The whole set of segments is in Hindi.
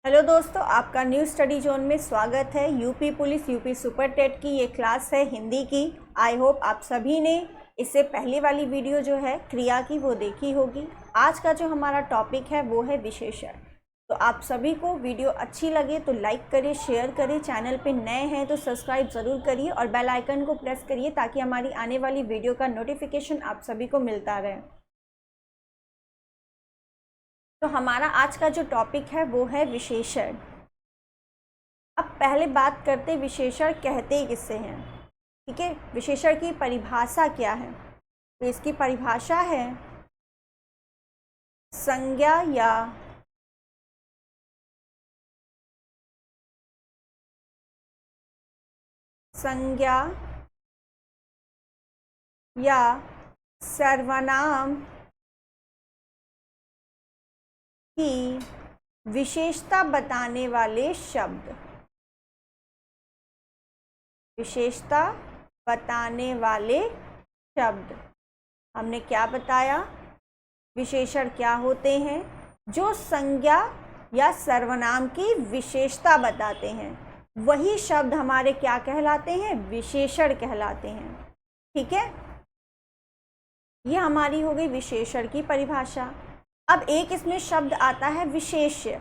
हेलो दोस्तों, आपका न्यू स्टडी जोन में स्वागत है। UP police UP super TET की ये क्लास है हिंदी की। आई होप आप सभी ने इससे पहले वाली वीडियो जो है क्रिया की वो देखी होगी। आज का जो हमारा टॉपिक है वो है विशेषण। तो आप सभी को वीडियो अच्छी लगे तो लाइक करिए, शेयर करिए, चैनल पे नए हैं तो सब्सक्राइब ज़रूर करिए और बेल आइकन को प्रेस करिए ताकि हमारी आने वाली वीडियो का नोटिफिकेशन आप सभी को मिलता रहे। तो हमारा आज का जो टॉपिक है वो है विशेषण। अब पहले बात करते विशेषण कहते किससे हैं। ठीक है, विशेषण की परिभाषा क्या है? तो इसकी परिभाषा है संज्ञा या सर्वनाम की विशेषता बताने वाले शब्द। विशेषता बताने वाले शब्द। हमने क्या बताया? विशेषण क्या होते हैं? जो संज्ञा या सर्वनाम की विशेषता बताते हैं वही शब्द हमारे क्या कहलाते हैं? विशेषण कहलाते हैं। ठीक है, ये हमारी हो गई विशेषण की परिभाषा। अब एक इसमें शब्द आता है विशेष्य।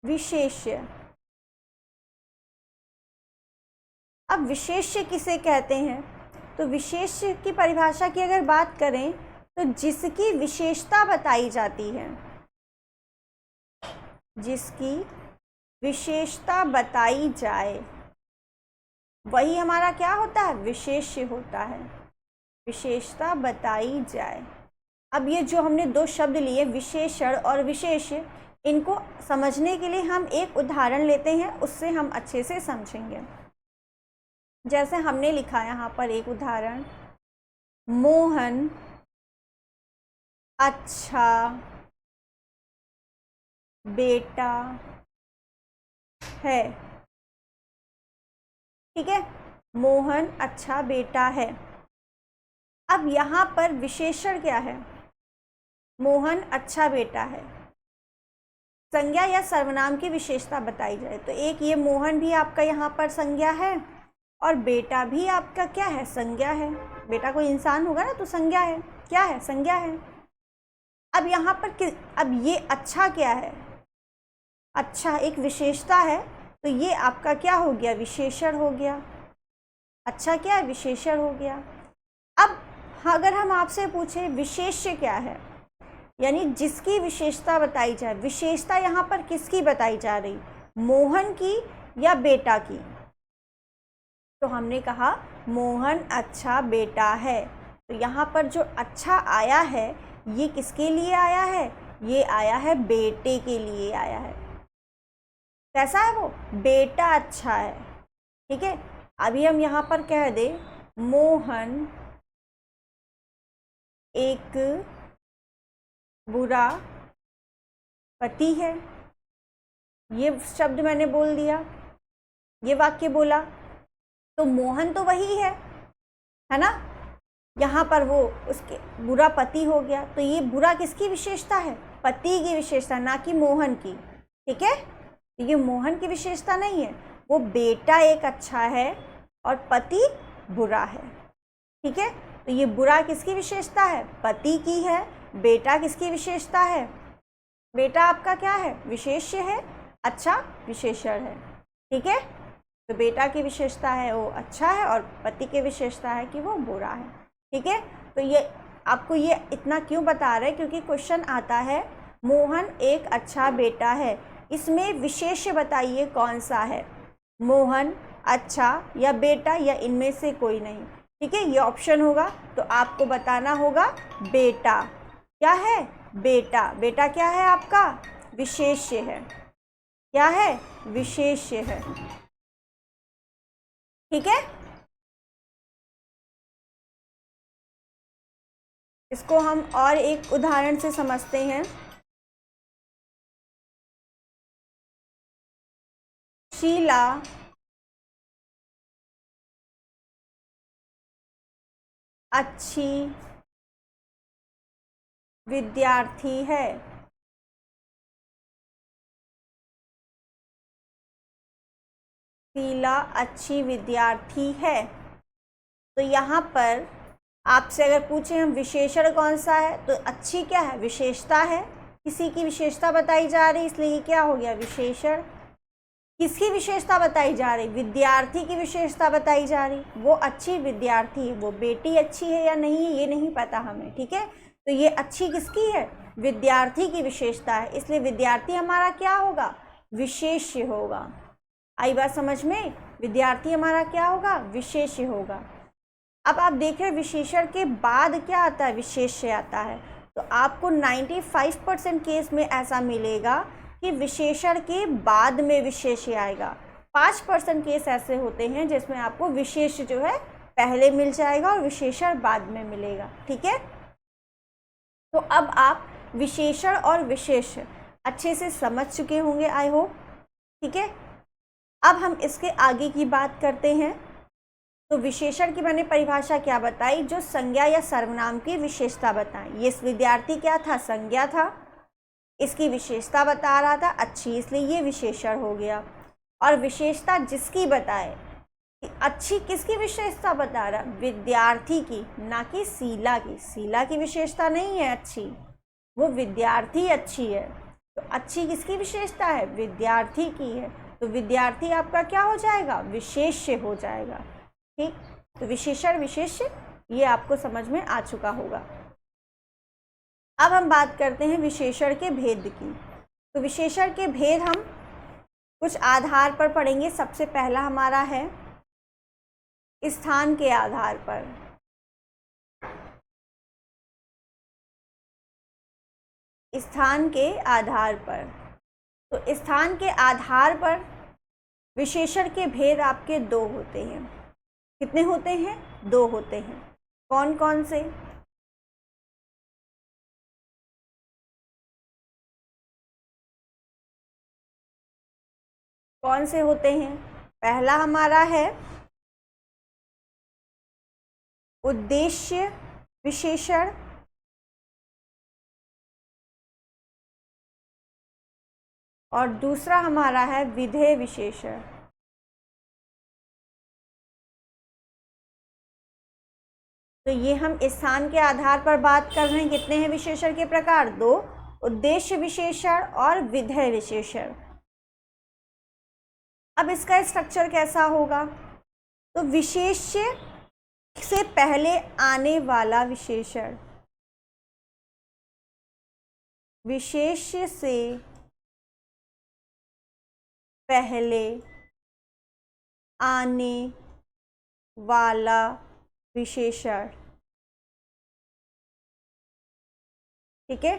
विशेष्य, अब विशेष्य किसे कहते हैं? तो विशेष्य की परिभाषा की अगर बात करें तो जिसकी विशेषता बताई जाती है, जिसकी विशेषता बताई जाए वही हमारा क्या होता है? विशेष्य होता है। विशेषता बताई जाए। अब ये जो हमने दो शब्द लिए विशेषण और विशेष्य, इनको समझने के लिए हम एक उदाहरण लेते हैं, उससे हम अच्छे से समझेंगे। जैसे हमने लिखा यहाँ पर एक उदाहरण, मोहन अच्छा बेटा है। ठीक है, मोहन अच्छा बेटा है। अब यहाँ पर विशेषण क्या है? मोहन अच्छा बेटा है। संज्ञा या सर्वनाम की विशेषता बताई जाए तो एक ये मोहन भी आपका यहाँ पर संज्ञा है और बेटा भी आपका क्या है? संज्ञा है। बेटा कोई इंसान होगा ना तो संज्ञा है। क्या है? संज्ञा है। अब यहाँ पर अब ये अच्छा क्या है? अच्छा एक विशेषता है तो ये आपका क्या हो गया? विशेषण हो गया। अच्छा क्या है? विशेषण हो गया। अब अगर हम आपसे पूछे विशेष्य क्या है, यानी जिसकी विशेषता बताई जाए, विशेषता यहाँ पर किसकी बताई जा रही? मोहन की या बेटा की? तो हमने कहा मोहन अच्छा बेटा है। तो यहाँ पर जो अच्छा आया है ये किसके लिए आया है? ये आया है बेटे के लिए आया है। कैसा है वो? बेटा अच्छा है। ठीक है, अभी हम यहाँ पर कह दे मोहन एक बुरा पति है। ये शब्द मैंने बोल दिया, ये वाक्य बोला तो मोहन तो वही है ना? यहाँ पर वो उसके बुरा पति हो गया तो ये बुरा किसकी विशेषता है? पति की विशेषता, ना कि मोहन की। ठीक है, ये मोहन की विशेषता नहीं है। वो बेटा एक अच्छा है और पति बुरा है। ठीक है, तो ये बुरा किसकी विशेषता है? पति की है। बेटा किसकी विशेषता है? बेटा आपका क्या है? विशेष्य है। अच्छा विशेषण है। ठीक है, तो बेटा की विशेषता है वो अच्छा है और पति की विशेषता है कि वो बुरा है। ठीक है, तो ये आपको ये इतना क्यों बता रहे हैं? क्योंकि क्वेश्चन आता है मोहन एक अच्छा बेटा है, इसमें विशेष्य बताइए कौन सा है? मोहन, अच्छा या बेटा या इनमें से कोई नहीं। ठीक है, ये ऑप्शन होगा तो आपको बताना होगा बेटा। क्या है? बेटा। बेटा क्या है आपका? विशेष्य है। क्या है? विशेष्य है। ठीक है, इसको हम और एक उदाहरण से समझते हैं। शीला अच्छी विद्यार्थी है। शीला अच्छी विद्यार्थी है। तो यहाँ पर आपसे अगर पूछे हम विशेषण कौन सा है, तो अच्छी क्या है, विशेषता है, किसी की विशेषता बताई जा रही, इसलिए ये क्या हो गया, विशेषण। किसकी विशेषता बताई जा रही, विद्यार्थी की विशेषता बताई जा रही, वो अच्छी विद्यार्थी है। वो बेटी अच्छी है या नहीं है ये नहीं पता हमें, ठीक है। तो ये अच्छी किसकी है, विद्यार्थी की विशेषता है, इसलिए विद्यार्थी हमारा क्या होगा, विशेष्य होगा। आई बात समझ में, विद्यार्थी हमारा क्या होगा, विशेष्य होगा। अब आप देख रहे हैं विशेषण के बाद क्या आता है, विशेष्य आता है। तो आपको 95% केस में ऐसा मिलेगा कि विशेषण के बाद में विशेष्य आएगा। 5% केस ऐसे होते हैं जिसमें आपको विशेष्य जो है पहले मिल जाएगा और विशेषण बाद में मिलेगा, ठीक है। तो अब आप विशेषण और विशेष्य अच्छे से समझ चुके होंगे, आई होप, ठीक है। अब हम इसके आगे की बात करते हैं। तो विशेषण की मैंने परिभाषा क्या बताई, जो संज्ञा या सर्वनाम की विशेषता बताएं। ये विद्यार्थी क्या था, संज्ञा था, इसकी विशेषता बता रहा था अच्छी, इसलिए ये विशेषण हो गया। और विशेषता जिसकी बताए, अच्छी किसकी विशेषता बता रहा, विद्यार्थी की, ना कि शीला की। शीला की विशेषता नहीं है अच्छी, वो विद्यार्थी अच्छी है। तो अच्छी किसकी विशेषता है, विद्यार्थी की है। तो विद्यार्थी आपका क्या हो जाएगा, विशेष्य हो जाएगा, ठीक। तो विशेषण विशेष्य ये आपको समझ में आ चुका होगा। अब हम बात करते हैं विशेषण के भेद की। तो विशेषण के भेद हम कुछ आधार पर पढ़ेंगे। सबसे पहला हमारा है स्थान के आधार पर। स्थान के आधार पर, तो स्थान के आधार पर विशेषण के भेद आपके दो होते हैं। कितने होते हैं, दो होते हैं। कौन कौन से, कौन से होते हैं, पहला हमारा है उद्देश्य विशेषण, और दूसरा हमारा है विधेय विशेषण। तो ये हम स्थान के आधार पर बात कर रहे हैं। कितने हैं विशेषण के प्रकार, दो, उद्देश्य विशेषण और विधेय विशेषण। अब इसका स्ट्रक्चर कैसा होगा, तो विशेष्य से पहले आने वाला विशेषण, विशेष्य से पहले आने वाला विशेषण, ठीक है।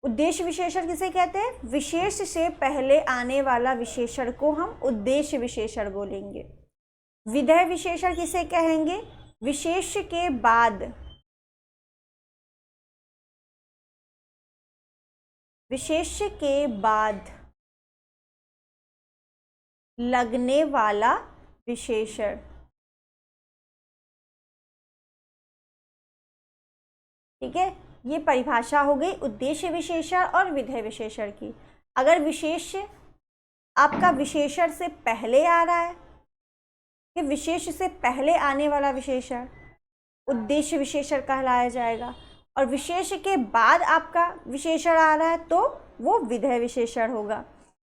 उद्देश्य विशेषण किसे कहते हैं, विशेष से पहले आने वाला विशेषण को हम उद्देश्य विशेषण बोलेंगे। विधेय विशेषण किसे कहेंगे, विशेष के बाद, विशेष के बाद लगने वाला विशेषण, ठीक है। ये परिभाषा हो गई उद्देश्य विशेषण और विधेय विशेषण की। अगर विशेष आपका विशेषण से पहले आ रहा है, कि विशेष से पहले आने वाला विशेषण उद्देश्य विशेषण कहलाया जाएगा, और विशेष के बाद आपका विशेषण आ रहा है तो वो विधेय विशेषण होगा।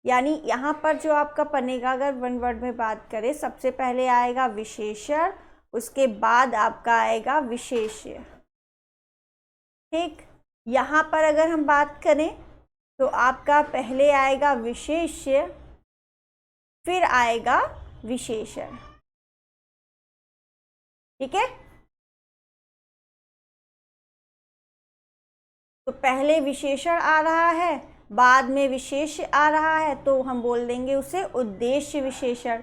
यानी यहाँ पर जो आपका बनेगा, अगर वन वर्ड में बात करें, सबसे पहले आएगा विशेषण, उसके बाद आपका आएगा विशेष्य, ठीक। यहाँ पर अगर हम बात करें तो आपका पहले आएगा विशेष्य, फिर आएगा विशेषण, ठीक है। तो पहले विशेषण आ रहा है, बाद में विशेष्य आ रहा है, तो हम बोल देंगे उसे उद्देश्य विशेषण।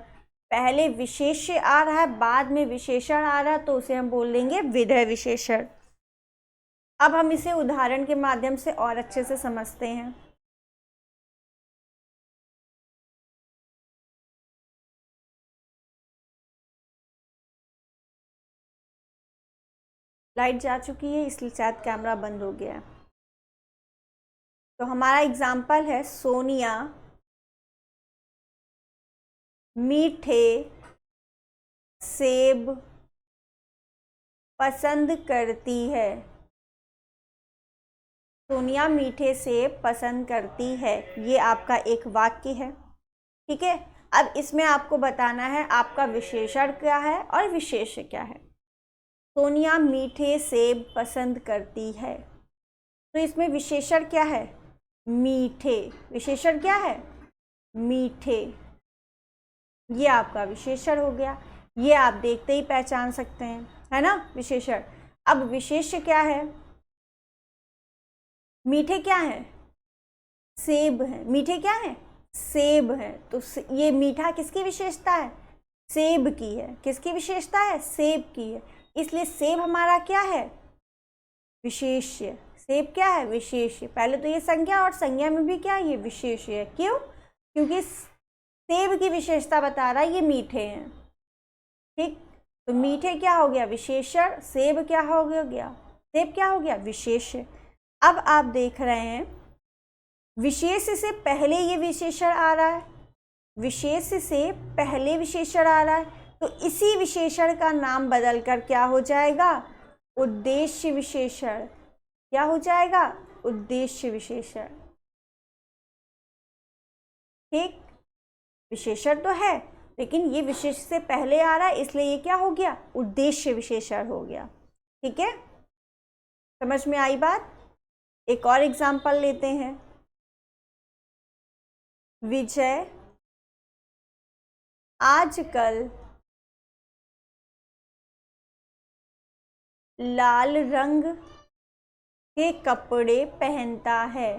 पहले विशेष्य आ रहा है, बाद में विशेषण आ रहा है, तो उसे हम बोल देंगे विधेय विशेषण। अब हम इसे उदाहरण के माध्यम से और अच्छे से समझते हैं। लाइट जा चुकी है इसलिए शायद कैमरा बंद हो गया है। तो हमारा एग्जाम्पल है सोनिया मीठे सेब पसंद करती है। सोनिया मीठे सेब पसंद करती है, ये आपका एक वाक्य है। ठीक है, अब इसमें आपको बताना है आपका विशेषण क्या है और विशेष्य क्या है। सोनिया मीठे सेब पसंद करती है, तो इसमें विशेषण क्या है? मीठे। विशेषण क्या है? मीठे। ये आपका विशेषण हो गया, ये आप देखते ही पहचान सकते हैं, है ना, विशेषण। अब विशेष्य क्या है? मीठे क्या है? सेब है। मीठे क्या है? सेब है। तो ये मीठा किसकी विशेषता है? सेब की है। किसकी विशेषता है? सेब की है। इसलिए सेब हमारा क्या है? विशेष्य। सेब क्या है? विशेष्य। पहले तो ये संज्ञा, और संज्ञा में भी क्या है? ये विशेष्य है। क्यों? क्योंकि सेब की विशेषता बता रहा है ये मीठे हैं। ठीक, तो मीठे क्या हो गया? विशेषण। सेब क्या हो गया? सेब क्या हो गया? विशेष्य। अब आप देख रहे हैं विशेष से पहले ये विशेषण आ रहा है, विशेष से पहले विशेषण आ रहा है, तो इसी विशेषण का नाम बदलकर क्या हो जाएगा? उद्देश्य विशेषण। क्या हो जाएगा? उद्देश्य विशेषण। ठीक, विशेषण तो है लेकिन ये विशेष से पहले आ रहा है, इसलिए ये क्या हो गया? उद्देश्य विशेषण हो गया। ठीक है, समझ में आई बात? एक और एग्जाम्पल लेते हैं। विजय आजकल लाल रंग के कपड़े पहनता है।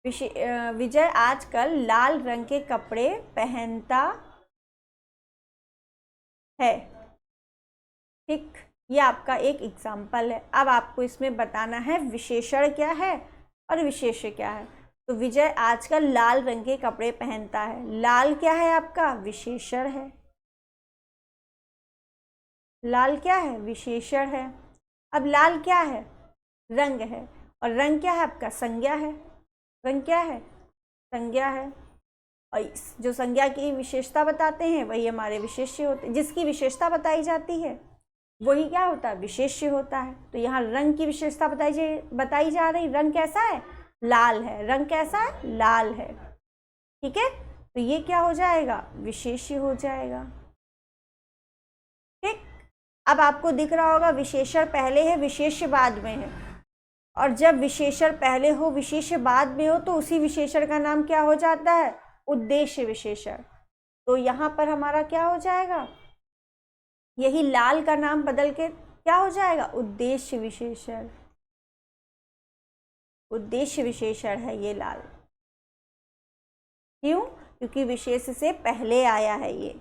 विजय आजकल लाल रंग के कपड़े पहनता है। ठीक, ये आपका एक एग्जाम्पल है। अब आपको इसमें बताना है विशेषण क्या है और विशेष्य क्या है। तो विजय आजकल लाल रंग के कपड़े पहनता है। लाल क्या है आपका? विशेषण है। लाल क्या है? विशेषण है। अब लाल क्या है? रंग है, और रंग क्या है आपका? संज्ञा है। रंग क्या है? संज्ञा है। और जो संज्ञा की विशेषता बताते हैं वही हमारे विशेष्य होते हैं। जिसकी विशेषता बताई जाती है वही क्या होता है? विशेष्य होता है। तो यहाँ रंग की विशेषता बताई जा रही। रंग कैसा है? लाल है। रंग कैसा है? लाल है। ठीक है, तो ये क्या हो जाएगा? विशेष्य हो जाएगा। ठीक, अब आपको दिख रहा होगा विशेषण पहले है, विशेष्य बाद में है। और जब विशेषण पहले हो, विशेष्य बाद में हो, तो उसी विशेषण का नाम क्या हो जाता है? उद्देश्य विशेषण। तो यहाँ पर हमारा क्या हो जाएगा? यही लाल का नाम बदल के क्या हो जाएगा? उद्देश्य विशेषण। उद्देश्य विशेषण है ये लाल। क्यों? क्योंकि विशेष से पहले आया है ये।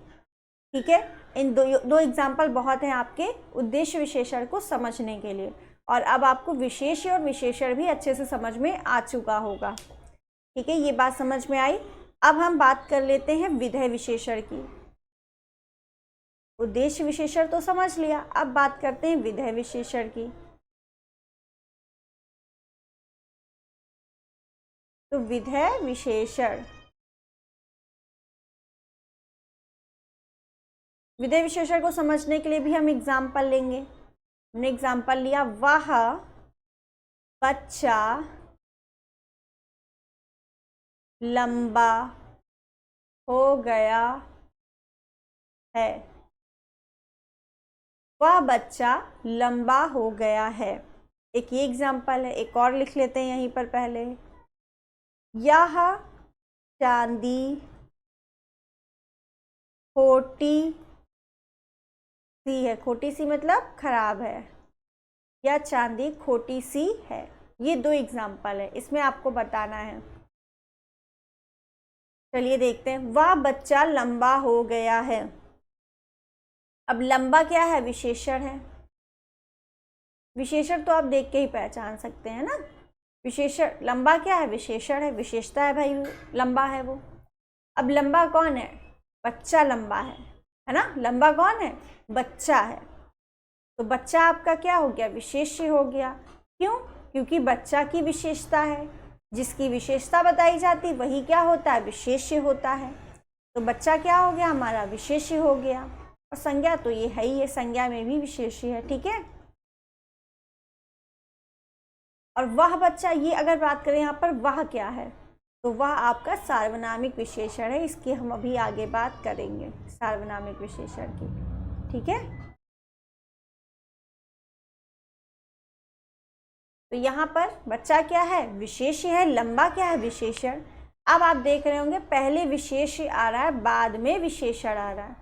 ठीक है, इन दो एग्जाम्पल बहुत हैं आपके उद्देश्य विशेषण को समझने के लिए। और अब आपको विशेष्य और विशेषण भी अच्छे से समझ में आ चुका होगा। ठीक है, ये बात समझ में आई। अब हम बात कर लेते हैं विधेय विशेषण की। उद्देश्य विशेषण तो समझ लिया, अब बात करते हैं विधेय विशेषण की। तो विधेय विशेषण, विधेय विशेषण को समझने के लिए भी हम एग्जाम्पल लेंगे। हमने एग्जाम्पल लिया, वह बच्चा लंबा हो गया है। वह बच्चा लंबा हो गया है। एक ये एग्जाम्पल है। एक और लिख लेते हैं यहीं पर पहले, यह चांदी खोटी सी है। खोटी सी मतलब खराब है, या चांदी खोटी सी है। ये दो एग्जाम्पल है, इसमें आपको बताना है। चलिए देखते हैं, वह बच्चा लंबा हो गया है। अब लंबा क्या है? विशेषण है। विशेषण तो आप देख के ही पहचान सकते हैं ना। विशेषण, लंबा क्या है? विशेषण है, विशेषता है भाई, लंबा है वो। अब लंबा कौन है? बच्चा लंबा है ना। लंबा कौन है? बच्चा है। तो बच्चा आपका क्या हो गया? विशेष्य हो गया। क्यों? क्योंकि बच्चा की विशेषता है, जिसकी विशेषता बताई जाती वही क्या होता है? विशेष्य होता है। तो बच्चा क्या हो गया हमारा, विशेष्य हो गया। और संज्ञा तो ये है ही है, संज्ञा में भी विशेष्य है, ठीक है। और वह बच्चा, ये अगर बात करें यहाँ पर वह क्या है, तो वह आपका सार्वनामिक विशेषण है। इसकी हम अभी आगे बात करेंगे, सार्वनामिक विशेषण की, ठीक है। तो यहाँ पर बच्चा क्या है, विशेष्य है, लंबा क्या है, विशेषण। अब आप देख रहे होंगे पहले विशेष आ रहा है, बाद में विशेषण आ रहा है।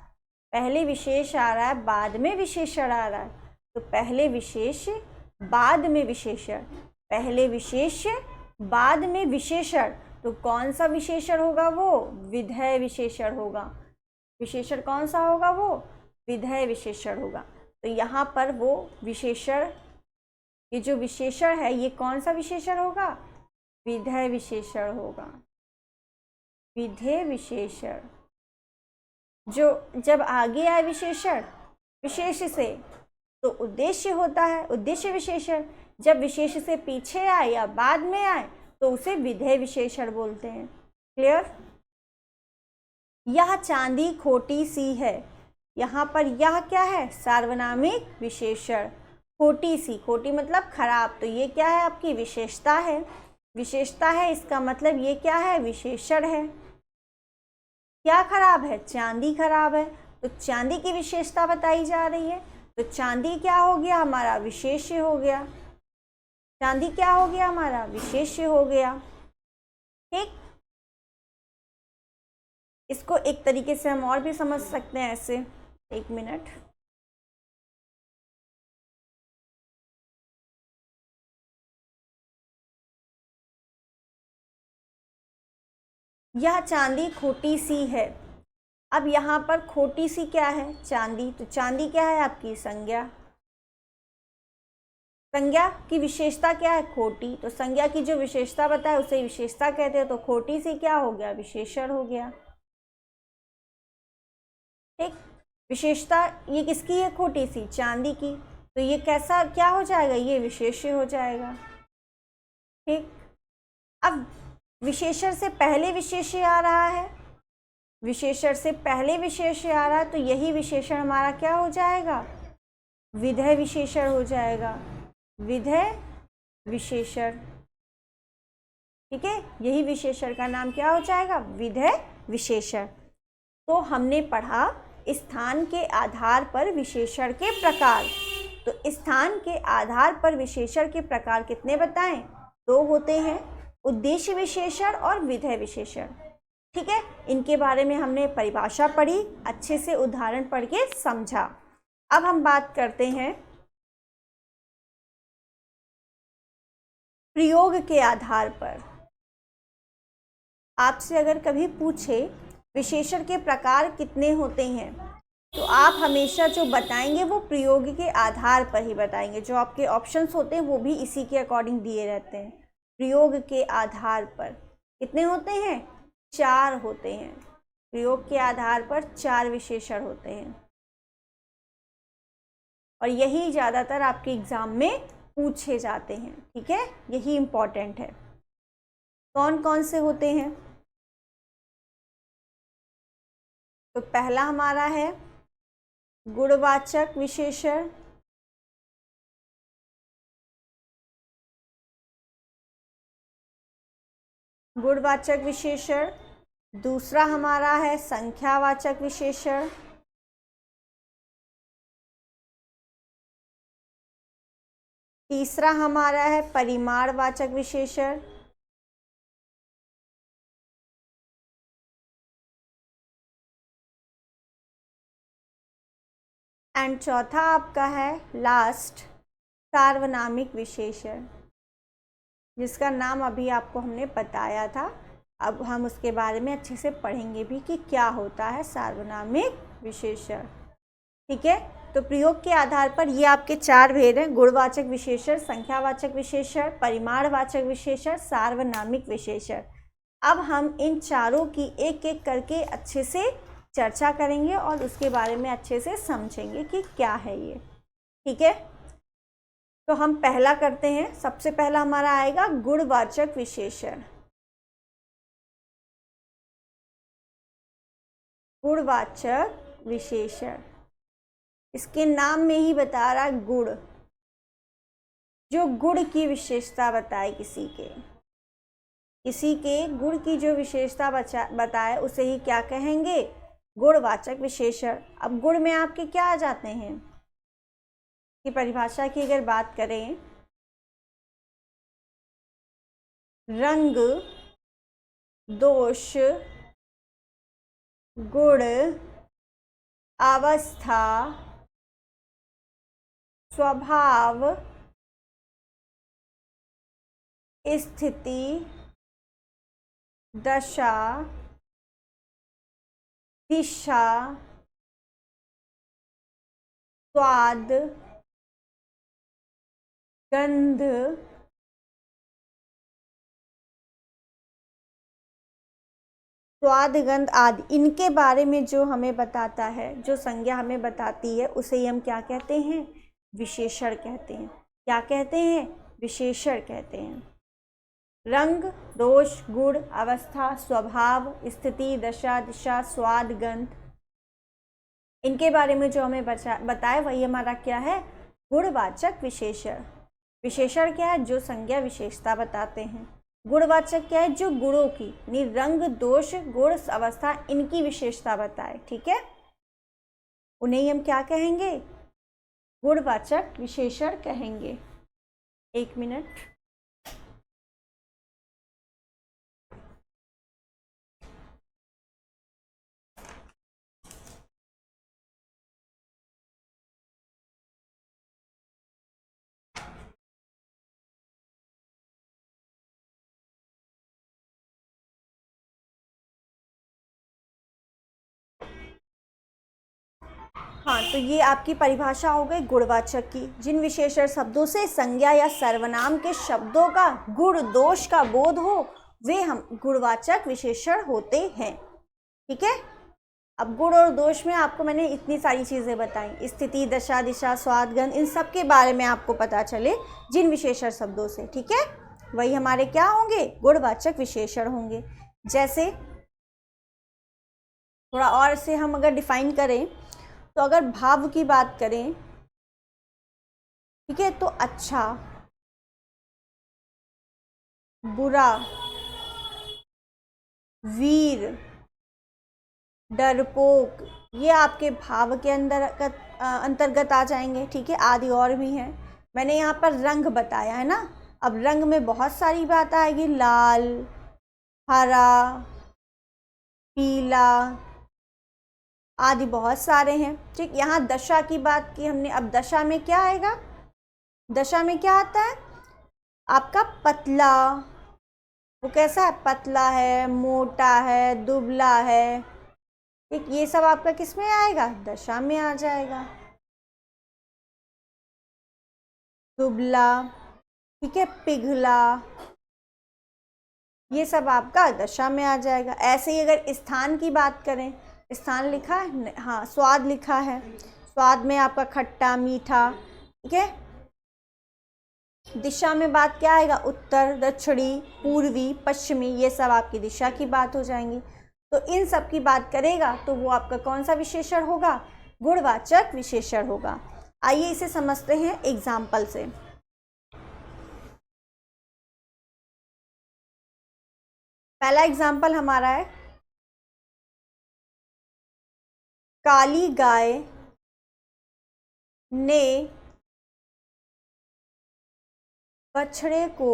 पहले विशेष आ रहा है, बाद में विशेषण आ रहा है। तो पहले विशेष, बाद में विशेषण, पहले विशेष, बाद में विशेषण। तो कौन सा विशेषण होगा, वो विधेय विशेषण होगा। विशेषण कौन सा होगा, वो विधेय विशेषण होगा। तो यहाँ पर वो विशेषण, ये जो विशेषण है ये कौन सा विशेषण होगा, विधेय विशेषण होगा। विधेय विशेषण जो जब आगे आए विशेषण विशेष से तो उद्देश्य होता है, उद्देश्य विशेषण। जब विशेष से पीछे आए या बाद में आए तो उसे विधेय विशेषण बोलते हैं। क्लियर। यह चांदी खोटी सी है, यहाँ पर यह क्या है, सार्वनामिक विशेषण। खोटी सी, खोटी मतलब खराब, तो ये क्या है, आपकी विशेषता है। विशेषता है, इसका मतलब ये क्या है, विशेषण है। क्या खराब है, चांदी खराब है, तो चांदी की विशेषता बताई जा रही है। तो चांदी क्या हो गया हमारा, विशेष्य हो गया। चांदी क्या हो गया हमारा, विशेष्य हो गया। ठीक। इसको एक तरीके से हम और भी समझ सकते हैं ऐसे, एक मिनट। यह चांदी खोटी सी है। अब यहाँ पर खोटी सी क्या है, चांदी। तो चांदी क्या है, आपकी संज्ञा। संज्ञा की विशेषता क्या है, खोटी। तो संज्ञा की जो विशेषता बताए उसे विशेषता कहते हैं। तो खोटी सी क्या हो गया, विशेषण हो गया। ठीक। विशेषता ये किसकी है, खोटी सी, चांदी की। तो ये कैसा क्या हो जाएगा, ये विशेष्य हो जाएगा। ठीक। अब विशेषण से पहले विशेष्य आ रहा है, विशेषण से पहले विशेष्य आ रहा है, तो यही विशेषण हमारा क्या हो जाएगा, विधेय विशेषण हो जाएगा। विधेय विशेषण, ठीक है। यही विशेषण का नाम क्या हो जाएगा, विधेय विशेषण। तो हमने पढ़ा स्थान के आधार पर विशेषण के प्रकार। तो स्थान के आधार पर विशेषण के प्रकार कितने बताएं, दो होते हैं, उद्देश्य विशेषण और विधेय विशेषण। ठीक है। इनके बारे में हमने परिभाषा पढ़ी, अच्छे से उदाहरण पढ़ के समझा। अब हम बात करते हैं प्रयोग के आधार पर। आपसे अगर कभी पूछे विशेषण के प्रकार कितने होते हैं, तो आप हमेशा जो बताएंगे वो प्रयोग के आधार पर ही बताएंगे। जो आपके ऑप्शंस होते हैं वो भी इसी के अकॉर्डिंग दिए रहते हैं। प्रयोग के आधार पर कितने होते हैं, 4 होते हैं। प्रयोग के आधार पर 4 विशेषण होते हैं और यही ज़्यादातर आपके एग्जाम में पूछे जाते हैं। ठीक है, यही इम्पोर्टेंट है। कौन कौन से होते हैं, तो पहला हमारा है गुणवाचक विशेषण, गुणवाचक विशेषण। दूसरा हमारा है संख्यावाचक विशेषण। तीसरा हमारा है परिमाणवाचक विशेषण। एंड चौथा आपका है लास्ट सार्वनामिक विशेषण, जिसका नाम अभी आपको हमने बताया था। अब हम उसके बारे में अच्छे से पढ़ेंगे भी कि क्या होता है सार्वनामिक विशेषण। ठीक है, तो प्रयोग के आधार पर ये आपके 4 भेद हैं, गुणवाचक विशेषण, संख्यावाचक विशेषण, परिमाणवाचक विशेषण, सार्वनामिक विशेषण। अब हम इन चारों की एक एक करके अच्छे से चर्चा करेंगे और उसके बारे में अच्छे से समझेंगे कि क्या है ये। ठीक है, तो हम पहला करते हैं। सबसे पहला हमारा आएगा गुणवाचक विशेषण। गुणवाचक विशेषण। इसके नाम में ही बता रहा गुण, जो गुण की विशेषता बताए किसी के गुण की जो विशेषता बताए उसे ही क्या कहेंगे, गुणवाचक विशेषण। अब गुण में आपके क्या आ जाते हैं कि परिभाषा की अगर बात करें, रंग, दोष, गुण, अवस्था, स्वभाव, स्थिति, दशा, दिशा, स्वाद, गंध, स्वाद, गंध आदि, इनके बारे में जो हमें बताता है, जो संज्ञा हमें बताती है, उसे ही हम क्या कहते हैं, विशेषण कहते हैं। क्या कहते हैं, विशेषण कहते हैं। रंग, दोष, गुण, अवस्था, स्वभाव, स्थिति, दशा, दिशा, स्वाद, गंध, इनके बारे में जो हमें बताए वही हमारा क्या है, गुणवाचक विशेषण। विशेषण क्या है, जो संज्ञा विशेषता बताते हैं। गुणवाचक क्या है, जो गुणों की यानी रंग, दोष, गुण, अवस्था, इनकी विशेषता बताए। ठीक है, उन्हें ही हम क्या कहेंगे, गुणवाचक विशेषण कहेंगे। 1 मिनट। हाँ, तो ये आपकी परिभाषा हो गई गुणवाचक की। जिन विशेषण शब्दों से संज्ञा या सर्वनाम के शब्दों का गुण दोष का बोध हो वे हम गुणवाचक विशेषण होते हैं। ठीक है, अब गुण और दोष में आपको मैंने इतनी सारी चीज़ें बताई, स्थिति, दशा, दिशा, स्वाद, गंध, इन सब के बारे में आपको पता चले जिन विशेषण शब्दों से। ठीक है, वही हमारे क्या होंगे, गुणवाचक विशेषण होंगे। जैसे थोड़ा और से हम अगर डिफाइन करें तो अगर भाव की बात करें, ठीक है, तो अच्छा, बुरा, वीर, डरपोक, ये आपके भाव के अंतर्गत आ जाएंगे। ठीक है, आदि और भी हैं। मैंने यहाँ पर रंग बताया है ना, अब रंग में बहुत सारी बात आएगी, लाल, हरा, पीला आदि बहुत सारे हैं। ठीक, यहाँ दशा की बात की हमने, अब दशा में क्या आएगा, दशा में क्या आता है आपका पतला, वो कैसा है, पतला है, मोटा है, दुबला है। ठीक, ये सब आपका किस में आएगा, दशा में आ जाएगा, दुबला, ठीक है, पिघला, ये सब आपका दशा में आ जाएगा। ऐसे ही अगर स्थान की बात करें, स्थान लिखा है, हाँ स्वाद लिखा है, स्वाद में आपका खट्टा, मीठा। ठीक है, दिशा में बात क्या आएगा, उत्तर, दक्षिणी, पूर्वी, पश्चिमी, ये सब आपकी दिशा की बात हो जाएंगी। तो इन सब की बात करेगा तो वो आपका कौन सा विशेषण होगा, गुणवाचक विशेषण होगा। आइए इसे समझते हैं एग्जाम्पल से। पहला एग्जाम्पल हमारा है, काली गाय ने बछड़े को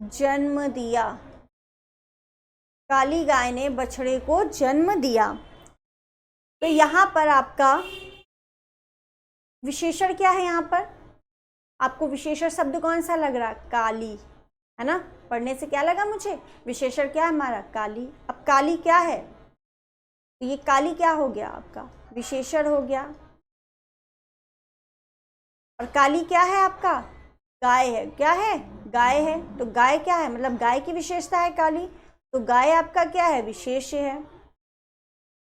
जन्म दिया। काली गाय ने बछड़े को जन्म दिया। तो यहाँ पर आपका विशेषण क्या है, यहाँ पर आपको विशेषण शब्द कौन सा लग रहा, काली, है ना, पढ़ने से क्या लगा मुझे, विशेषण क्या है हमारा, काली। अब काली क्या है, तो ये काली क्या हो गया आपका, विशेषण हो गया। और काली क्या है आपका, गाय है, क्या है, गाय है। तो गाय क्या है, मतलब गाय की विशेषता है काली, तो गाय आपका क्या है, विशेष्य है।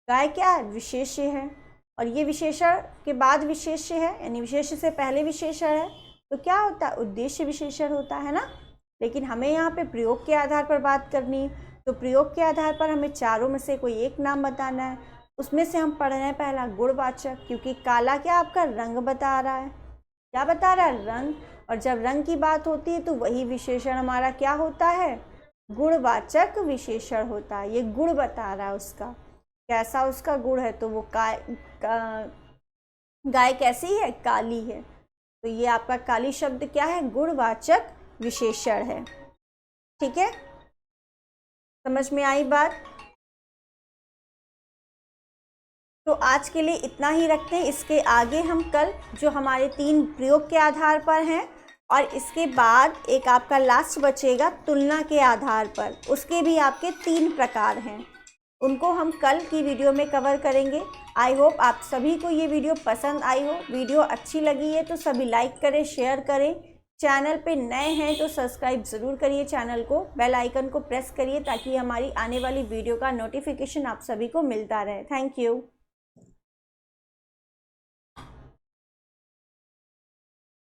गाय क्या है, विशेष्य है। और ये विशेषण के बाद विशेष्य है, यानी विशेष्य से पहले विशेषण है, तो क्या होता है, उद्देश्य विशेषण होता है ना। लेकिन हमें यहाँ पे प्रयोग के आधार पर बात करनी, तो प्रयोग के आधार पर हमें चारों में से कोई एक नाम बताना है। उसमें से हम पढ़ रहे हैं पहला गुणवाचक, क्योंकि काला क्या आपका रंग बता रहा है। क्या बता रहा है? रंग। और जब रंग की बात होती है तो वही विशेषण हमारा क्या होता है? गुणवाचक विशेषण होता है। ये गुण बता रहा है उसका, कैसा उसका गुण है। तो वो गाय कैसी है? काली है। तो ये आपका काली शब्द क्या है? गुणवाचक विशेषण है। ठीक है, समझ में आई बात? तो आज के लिए इतना ही रखते हैं। इसके आगे हम कल जो हमारे 3 प्रयोग के आधार पर हैं, और इसके बाद एक आपका लास्ट बचेगा तुलना के आधार पर, उसके भी आपके 3 प्रकार हैं। उनको हम कल की वीडियो में कवर करेंगे। आई होप आप सभी को ये वीडियो पसंद आई हो। वीडियो अच्छी लगी है तो सभी लाइक करें, शेयर करें। चैनल पे नए हैं तो सब्सक्राइब ज़रूर करिए चैनल को, बेल आइकन को प्रेस करिए ताकि हमारी आने वाली वीडियो का नोटिफिकेशन आप सभी को मिलता रहे। Thank you.